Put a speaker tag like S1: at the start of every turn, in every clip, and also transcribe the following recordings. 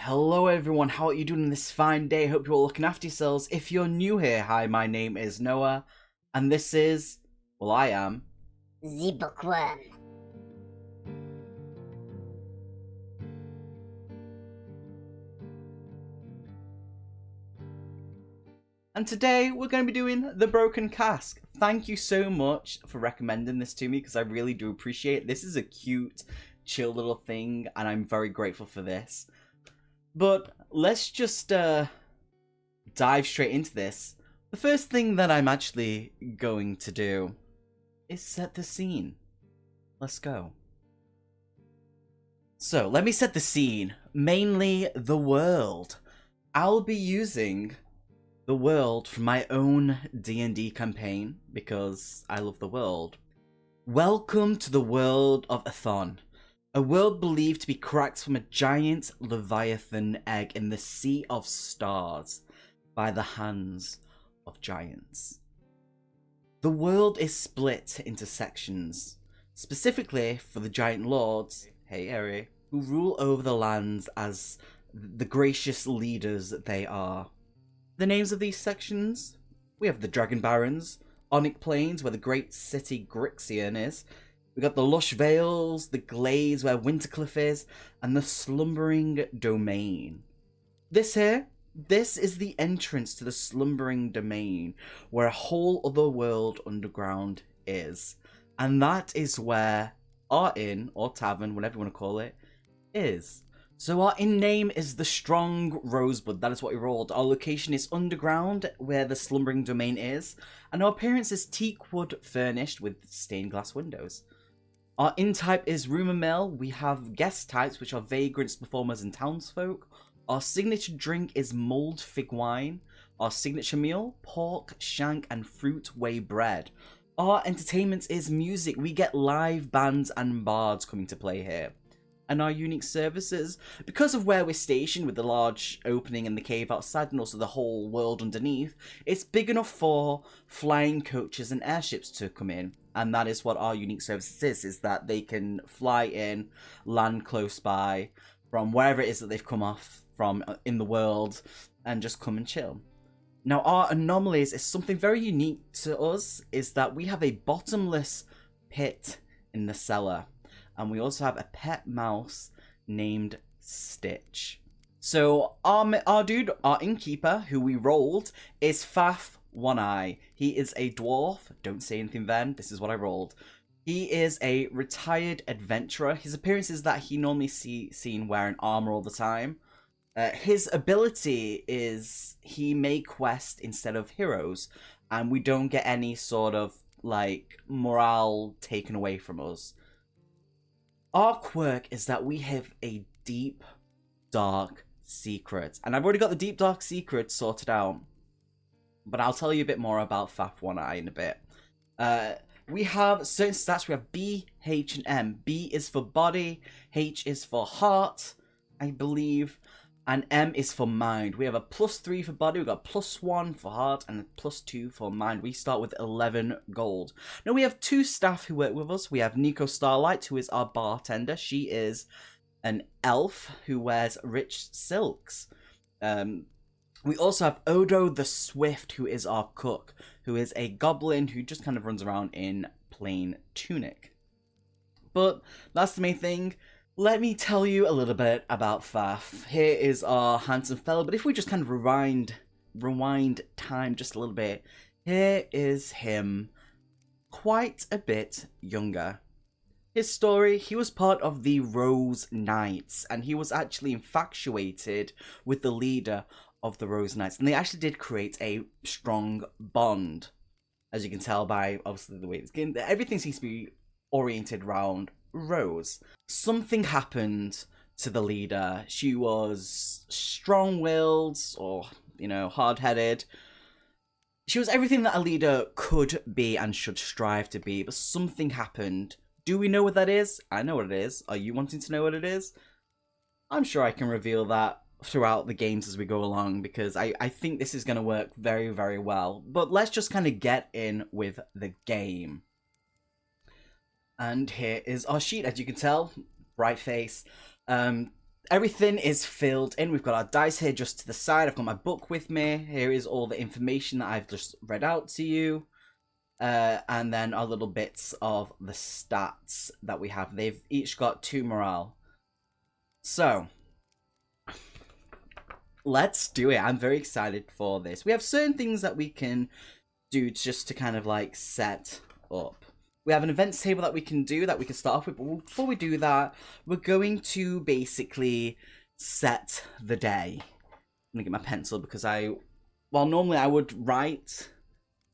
S1: Hello everyone, how are you doing this fine day? Hope you're all looking after yourselves. If you're new here, hi, my name is Noah, and this is, well, I am
S2: The Bookworm.
S1: and today we're going to be doing the Broken Cask. Thank you so much for recommending this to me, because I really do appreciate it. This is a cute, chill little thing, and I'm very grateful for this. But let's just dive straight into this. The first thing that I'm actually going to do is set the scene. Let's go. So, let me set the scene. Mainly the world. I'll be using the world from my own D&D campaign, because I love the world. Welcome to the world of Athon. A world believed to be cracked from a giant leviathan egg in the sea of stars by the hands of giants. The world is split into sections, specifically for the giant lords, hey Eri, who rule over the lands as the gracious leaders that they are. The names of these sections: we have the Dragon Barons, Onyx Plains, where the great city Grixian is. We got the Lush Vales, the Glades where Wintercliff is, and the Slumbering Domain. This is the entrance to the Slumbering Domain, where a whole other world underground is. And that is where our inn, or tavern, whatever you want to call it, is. So our inn name is the Strong Rosebud. That is what we rolled. Our location is underground, where the Slumbering Domain is. And our appearance is teak wood furnished with stained glass windows. Our inn type is rumour mill. We have guest types, which are vagrants, performers, and townsfolk. Our signature drink is mulled fig wine. Our signature meal, pork, shank, and fruit whey bread. Our entertainment is music. We get live bands and bards coming to play here. And our unique services, because of where we're stationed with the large opening in the cave outside and also the whole world underneath, it's big enough for flying coaches and airships to come in. And that is what our unique services is that they can fly in, land close by, from wherever it is that they've come off from in the world, and just come and chill. Now, our anomalies is something very unique to us, is that we have a bottomless pit in the cellar. And we also have a pet mouse named Stitch. So our dude, our innkeeper, who we rolled, is Faff One Eye. He is a dwarf. Don't say anything then. This is what I rolled. He is a retired adventurer. His appearance is that he normally seen wearing armor all the time. His ability is he may quest instead of heroes, and we don't get any sort of like morale taken away from us. Our quirk is that we have a deep, dark secret. And I've already got the deep, dark secret sorted out. But I'll tell you a bit more about Faff One Eye in a bit. We have certain stats. We have B, H, and M. B is for body. H is for heart, I believe. And M is for mind. We have a +3 for body, we've got +1 for heart, and a +2 for mind. We start with 11 gold. Now we have two staff who work with us. We have Nico Starlight, who is our bartender. She is an elf who wears rich silks. We also have Odo the Swift, who is our cook, who is a goblin who just kind of runs around in plain tunic. But that's the main thing. Let me tell you a little bit about Faff. Here is our handsome fellow, but if we just kind of rewind time just a little bit, here is him quite a bit younger. His story: he was part of the Rose Knights, and he was actually infatuated with the leader of the Rose Knights, and they actually did create a strong bond. As you can tell by, obviously, the way it's getting, everything seems to be oriented around Rose. Something happened to the leader. She was strong-willed, or, hard-headed. She was everything that a leader could be and should strive to be, but something happened. Do we know what that is? I know what it is. Are you wanting to know what it is? I'm sure I can reveal that throughout the games as we go along, because I think this is going to work very, very well. But let's just kind of get in with the game. And here is our sheet, as you can tell. Bright face. everything is filled in. We've got our dice here just to the side. I've got my book with me. Here is all the information that I've just read out to you. And then our little bits of the stats that we have. They've each got 2 morale. So, let's do it. I'm very excited for this. We have certain things that we can do just to kind of like set up. We have an events table that we can do that we can start off with, but before we do that, we're going to basically set the day. I'm gonna get my pencil because while normally I would write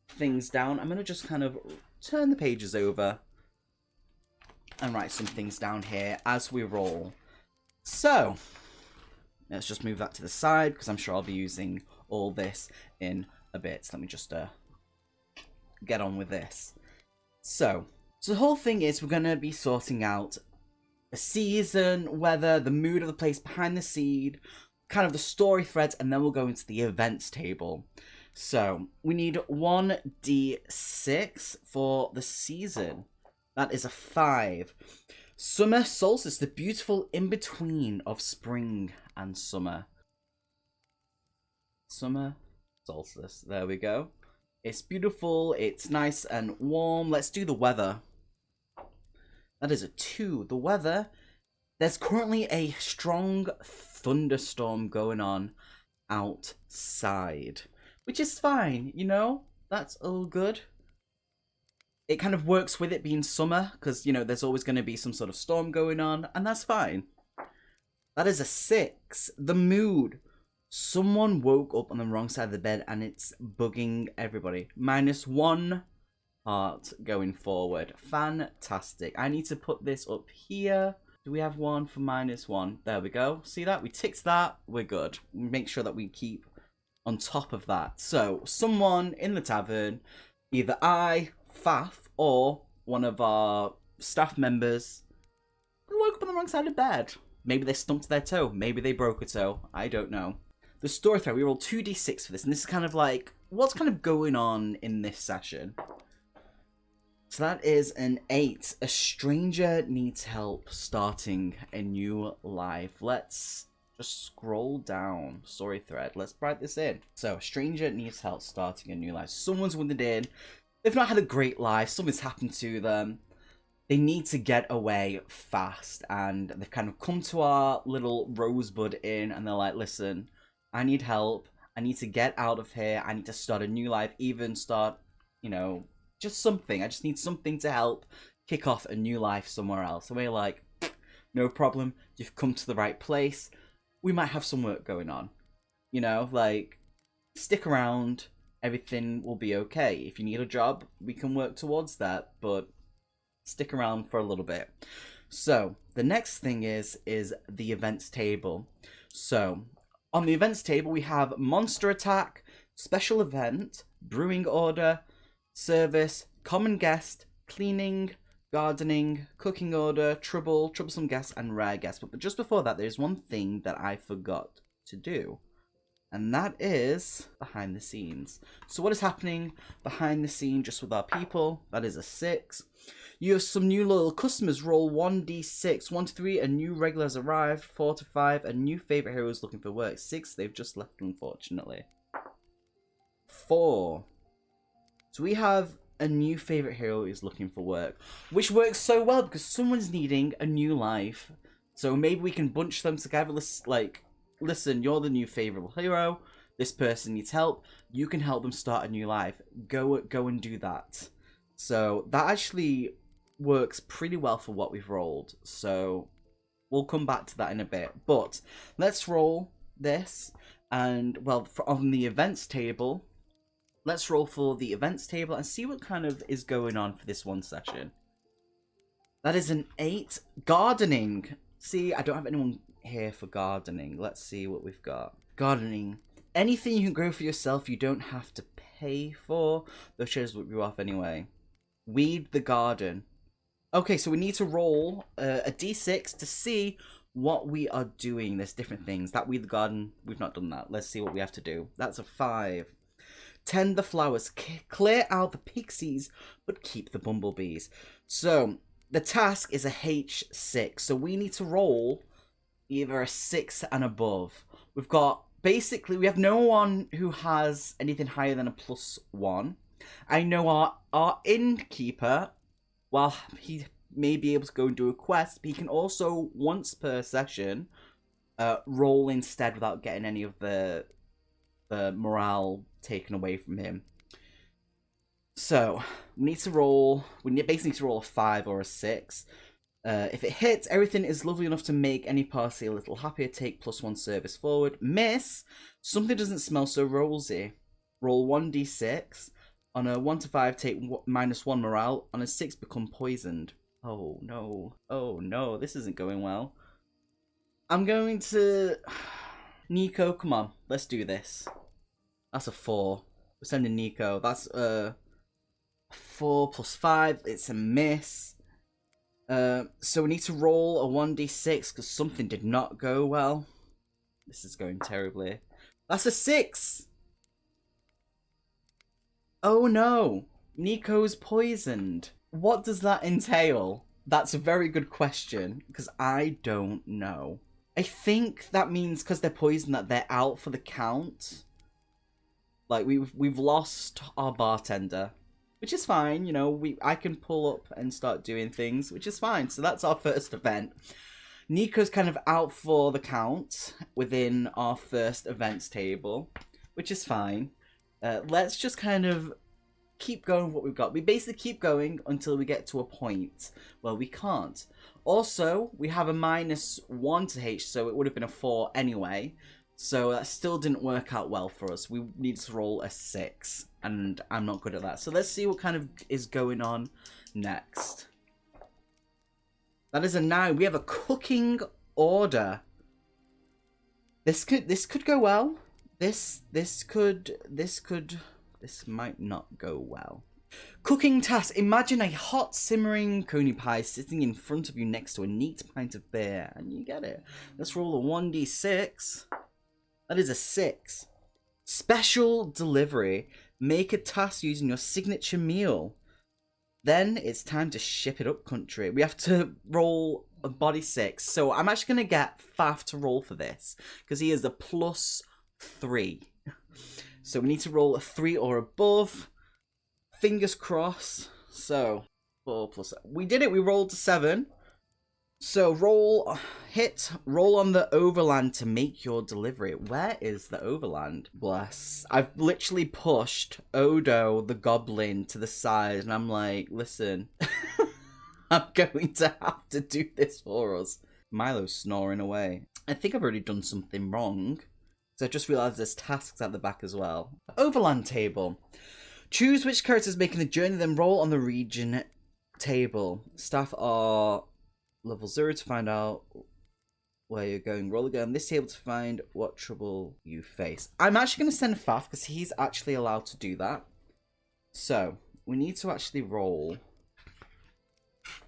S1: things down, I'm gonna just kind of turn the pages over and write some things down here as we roll. So, let's just move that to the side because I'm sure I'll be using all this in a bit. So let me just get on with this. So the whole thing is we're going to be sorting out the season, weather, the mood of the place behind the scene, kind of the story threads, and then we'll go into the events table. So we need 1d6 for the season. That is a 5. Summer solstice, the beautiful in-between of spring and summer. Summer solstice, there we go. It's beautiful, it's nice and warm. Let's do the weather. That is a 2. The weather, there's currently a strong thunderstorm going on outside, which is fine, you know? That's all good. It kind of works with it being summer, because, you know, there's always going to be some sort of storm going on, and that's fine. That is a 6. The mood. Someone woke up on the wrong side of the bed and it's bugging everybody. -1 heart going forward. Fantastic. I need to put this up here. Do we have one for -1? There we go. See that? We ticked that. We're good. Make sure that we keep on top of that. So, someone in the tavern, either I, Faff, or one of our staff members, woke up on the wrong side of bed. Maybe they stumped their toe. Maybe they broke a toe. I don't know. The story thread, we rolled 2d6 for this, and this is kind of like, what's kind of going on in this session? So that is an 8. A stranger needs help starting a new life. Let's just scroll down. Story thread. Let's write this in. So, a stranger needs help starting a new life. Someone's wandered in. They've not had a great life. Something's happened to them. They need to get away fast. And they've kind of come to our little Rosebud inn, and they're like, listen, I need help. I need to get out of here. I need to start a new life. Even start, you know, just something. I just need something to help kick off a new life somewhere else. And we're like, no problem. You've come to the right place. We might have some work going on. You know, like, stick around. Everything will be okay. If you need a job, we can work towards that. But stick around for a little bit. So, the next thing is the events table. So, on the events table, we have monster attack, special event, brewing order, service, common guest, cleaning, gardening, cooking order, troublesome guest, and rare guest. But just before that, there's one thing that I forgot to do. And that is behind the scenes. So what is happening behind the scene just with our people? That is a 6. You have some new loyal customers. Roll 1d6. 1 to 3, a new regular has arrived. 4 to 5, a new favourite hero is looking for work. 6, they've just left, unfortunately. 4. So we have a new favourite hero is looking for work. Which works so well because someone's needing a new life. So maybe we can bunch them together. Like, listen, you're the new favourite hero. This person needs help. You can help them start a new life. Go and do that. So that actually works pretty well for what we've rolled. So we'll come back to that in a bit. But let's roll this. And, well, on the events table, let's roll for the events table and see what kind of is going on for this one session. That is an 8. Gardening. See, I don't have anyone here for gardening. Let's see what we've got. Gardening. Anything you can grow for yourself, you don't have to pay for. Those shares will be off anyway. Weed the garden. Okay, so we need to roll a d6 to see what we are doing. There's different things. That weed the garden, we've not done that. Let's see what we have to do. That's a 5. Tend the flowers. Clear out the pixies, but keep the bumblebees. So, the task is a H6. So we need to roll either a 6 and above. We've got, basically, we have no one who has anything higher than a +1. I know our innkeeper, while he may be able to go and do a quest, he can also, once per session, roll instead without getting any of the morale taken away from him. So, we need to roll, basically need to roll a 5 or a 6. If it hits, everything is lovely enough to make any party a little happier. Take +1 service forward. Miss, something doesn't smell so rosy. Roll 1d6. On a 1 to 5, take -1 morale. On a 6, become poisoned. Oh no. Oh no, this isn't going well. I'm going to... Nico, come on. Let's do this. That's a 4. We're sending Nico. That's 4 + 5. It's a miss. So we need to roll a 1d6 because something did not go well. This is going terribly. That's a 6! Oh no! Nico's poisoned. What does that entail? That's a very good question, because I don't know. I think that means because they're poisoned that they're out for the count. Like, we've lost our bartender. Which is fine, you know, I can pull up and start doing things, which is fine. So that's our first event. Nico's kind of out for the count within our first events table, which is fine. Let's just kind of keep going with what we've got. We basically keep going until we get to a point where we can't. Also, we have a -1 to H, so it would have been a 4 anyway. So that still didn't work out well for us. We needed to roll a 6, and I'm not good at that. So let's see what kind of is going on next. That is a 9. We have a cooking order. This could go well. This might not go well. Cooking task. Imagine a hot simmering coney pie sitting in front of you next to a neat pint of beer, and you get it. Let's roll a 1d6. That is a 6. Special delivery. Make a task using your signature meal. Then it's time to ship it up country. We have to roll a body 6. So I'm actually going to get Faff to roll for this, because he is a +3. So we need to roll a 3 or above. Fingers crossed. So 4 plus... We did it. We rolled a 7. So roll on the overland to make your delivery. Where is the overland? Bless. I've literally pushed Odo, the goblin, to the side, and I'm like, listen, I'm going to have to do this for us. Milo's snoring away. I think I've already done something wrong, because I just realised there's tasks at the back as well. Overland table. Choose which character is making the journey, then roll on the region table. Staff are level 0 to find out where you're going. Roll again on this table to find what trouble you face. I'm actually going to send Faff because he's actually allowed to do that. So, we need to actually roll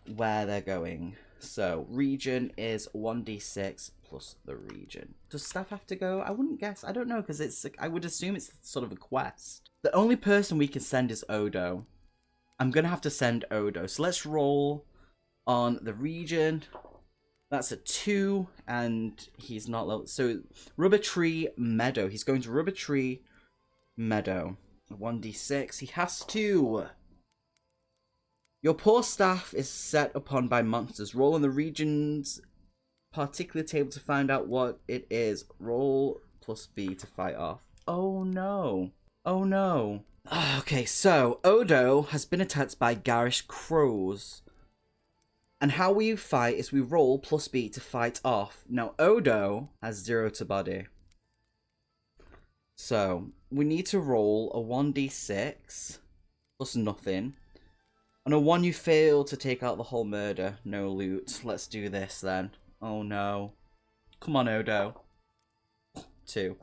S1: where they're going. So, region is 1d6 plus the region. Does Staff have to go? I wouldn't guess. I don't know, because I would assume it's sort of a quest. The only person we can send is Odo. I'm going to have to send Odo. So let's roll on the region. That's a 2, and he's not level. So, Rubber Tree Meadow. He's going to Rubber Tree Meadow. 1d6. He has to. Your poor staff is set upon by monsters. Roll on the region's particular table to find out what it is. Roll +B to fight off. Oh no. Oh no. Okay, so Odo has been attacked by garish crows. And how we fight is we roll +B to fight off. Now, Odo has 0 to body. So, we need to roll a 1d6 plus nothing. On a 1, you fail to take out the whole murder. No loot. Let's do this then. Oh no. Come on, Odo. 2.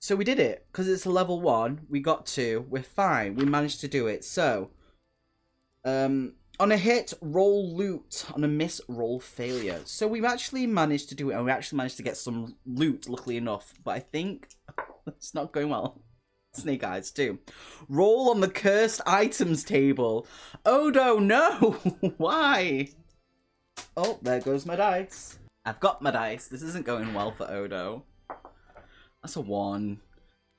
S1: So we did it. Because it's a level 1. We got 2. We're fine. We managed to do it. So, on a hit, roll loot. On a miss, roll failure. So we've actually managed to do it. And we actually managed to get some loot, luckily enough. But I think it's not going well. Snake Eyes too. Roll on the cursed items table. Odo, no! Why? Oh, there goes my dice. I've got my dice. This isn't going well for Odo. That's a 1.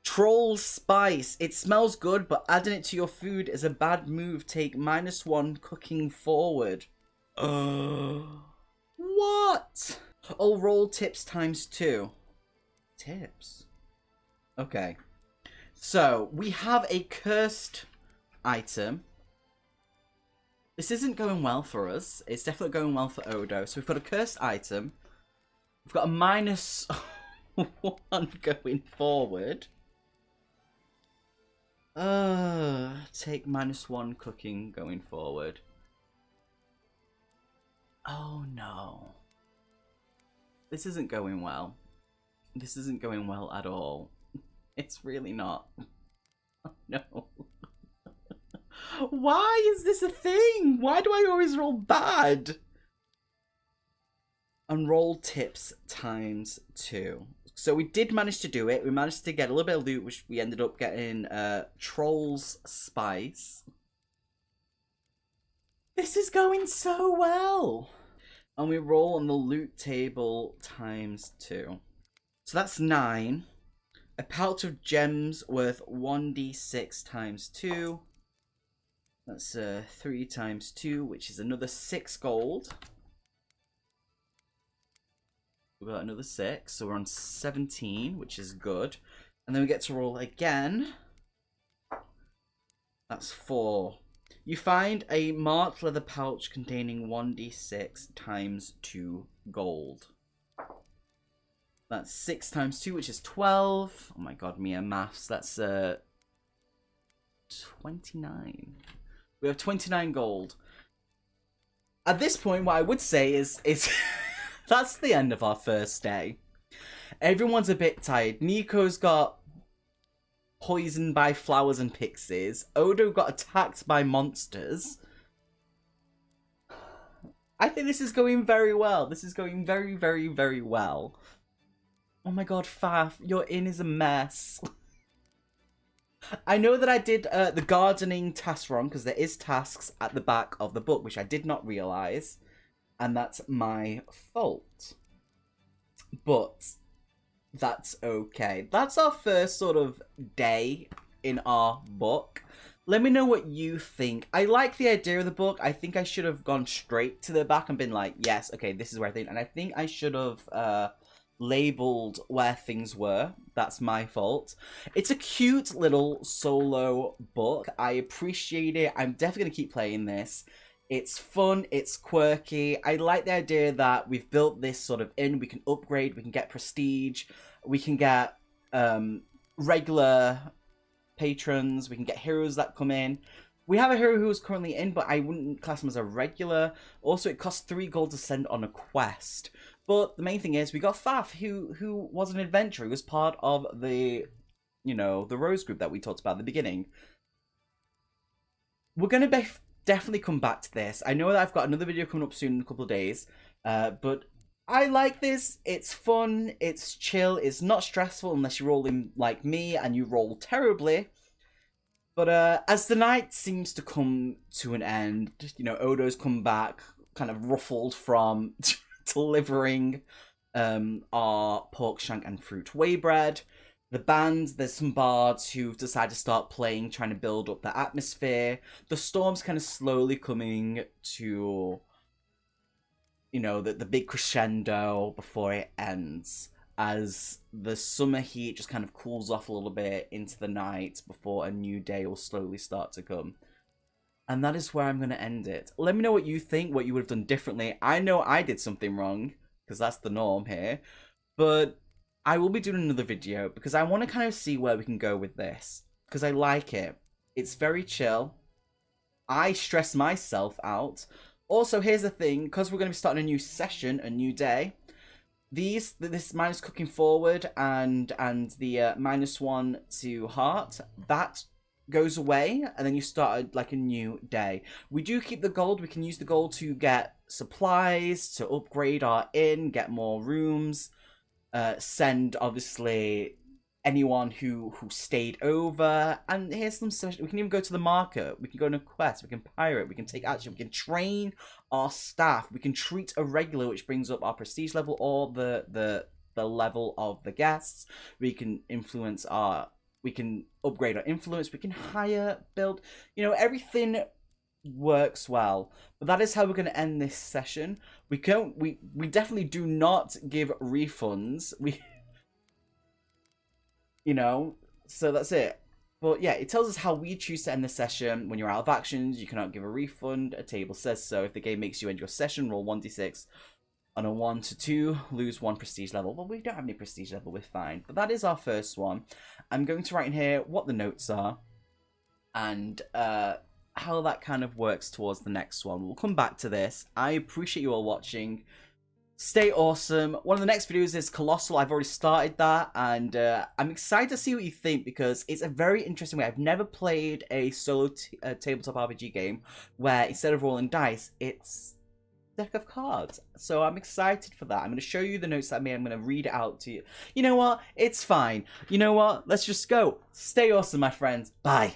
S1: Troll spice. It smells good, but adding it to your food is a bad move. Take -1 cooking forward. What? Oh, roll tips ×2. Tips? Okay. So, we have a cursed item. This isn't going well for us. It's definitely going well for Odo. So we've got a cursed item. We've got a -1 going forward. Take -1 cooking going forward. Oh no. This isn't going well. This isn't going well at all. It's really not. Oh no. Why is this a thing? Why do I always roll bad? And roll tips ×2. So we did manage to do it. We managed to get a little bit of loot, which we ended up getting Troll's Spice. This is going so well. And we roll on the loot table ×2. So that's 9. A pouch of gems worth 1d6 ×2. That's 3 × 2, which is another 6 gold. We've got another 6, so we're on 17, which is good. And then we get to roll again. That's 4. You find a marked leather pouch containing 1d6 ×2 gold. That's 6 × 2, which is 12. Oh my god, Mia maths. That's 29. We have 29 gold. At this point, what I would say is that's the end of our first day. Everyone's a bit tired. Nico's got poisoned by flowers and pixies. Odo got attacked by monsters. I think this is going very well. This is going very, very, very well. Oh my god, Faff, your inn is a mess. I know that I did the gardening task wrong, because there is tasks at the back of the book, which I did not realise. And that's my fault. But that's okay. That's our first sort of day in our book. Let me know what you think. I like the idea of the book. I think I should have gone straight to the back and been like, yes, okay, this is where I think. And I think I should have labeled where things were. That's my fault. It's a cute little solo book. I appreciate it. I'm definitely going to keep playing this. It's fun, it's quirky. I like the idea that we've built this sort of inn. We can upgrade, we can get prestige, we can get regular patrons, we can get heroes that come in. We have a hero who is currently in, but I wouldn't class him as a regular. Also, it costs 3 gold to send on a quest. But the main thing is, we got Faff, who was an adventurer. He was part of the, you know, the Rose group that we talked about at the beginning. We're going to definitely come back to this. I know that I've got another video coming up soon in a couple of days. But I like this. It's fun. It's chill. It's not stressful unless you're rolling like me and you roll terribly. But as the night seems to come to an end, you know, Odo's come back kind of ruffled from delivering our pork shank and fruit whey bread. The band, there's some bards who've decided to start playing, trying to build up the atmosphere. The storm's kind of slowly coming to, you know, the big crescendo before it ends, as the summer heat just kind of cools off a little bit into the night before a new day will slowly start to come. And that is where I'm going to end it. Let me know what you think, what you would have done differently. I know I did something wrong, because that's the norm here. But I will be doing another video, because I want to kind of see where we can go with this. Because I like it. It's very chill. I stress myself out. Also, here's the thing, because we're going to be starting a new session, a new day. This minus cooking forward and the -1 to heart, that goes away, and then you start like a new day. We do keep the gold. We can use the gold to get supplies, to upgrade our inn, get more rooms, send obviously anyone who stayed over. And here's some special. We can even go to the market. We can go on a quest. We can pirate. We can take action. We can train our staff. We can treat a regular, which brings up our prestige level or the level of the guests. We can influence our. We can upgrade our influence. We can hire, build. You know, everything works well. But that is how we're going to end this session. We definitely do not give refunds. You know, so that's it. But yeah, it tells us how we choose to end the session. When you're out of actions, you cannot give a refund. A table says so. If the game makes you end your session, roll 1d6. On a 1 to 2, lose 1 prestige level. Well, we don't have any prestige level, we're fine. But that is our first one. I'm going to write in here what the notes are. And how that kind of works towards the next one. We'll come back to this. I appreciate you all watching. Stay awesome. One of the next videos is Colossal. I've already started that, and I'm excited to see what you think because it's a very interesting way. I've never played a solo tabletop RPG game where instead of rolling dice, it's a deck of cards. So I'm excited for that. I'm going to show you the notes that I made. I'm going to read it out to you. You know what? It's fine. You know what? Let's just go. Stay awesome, my friends. Bye.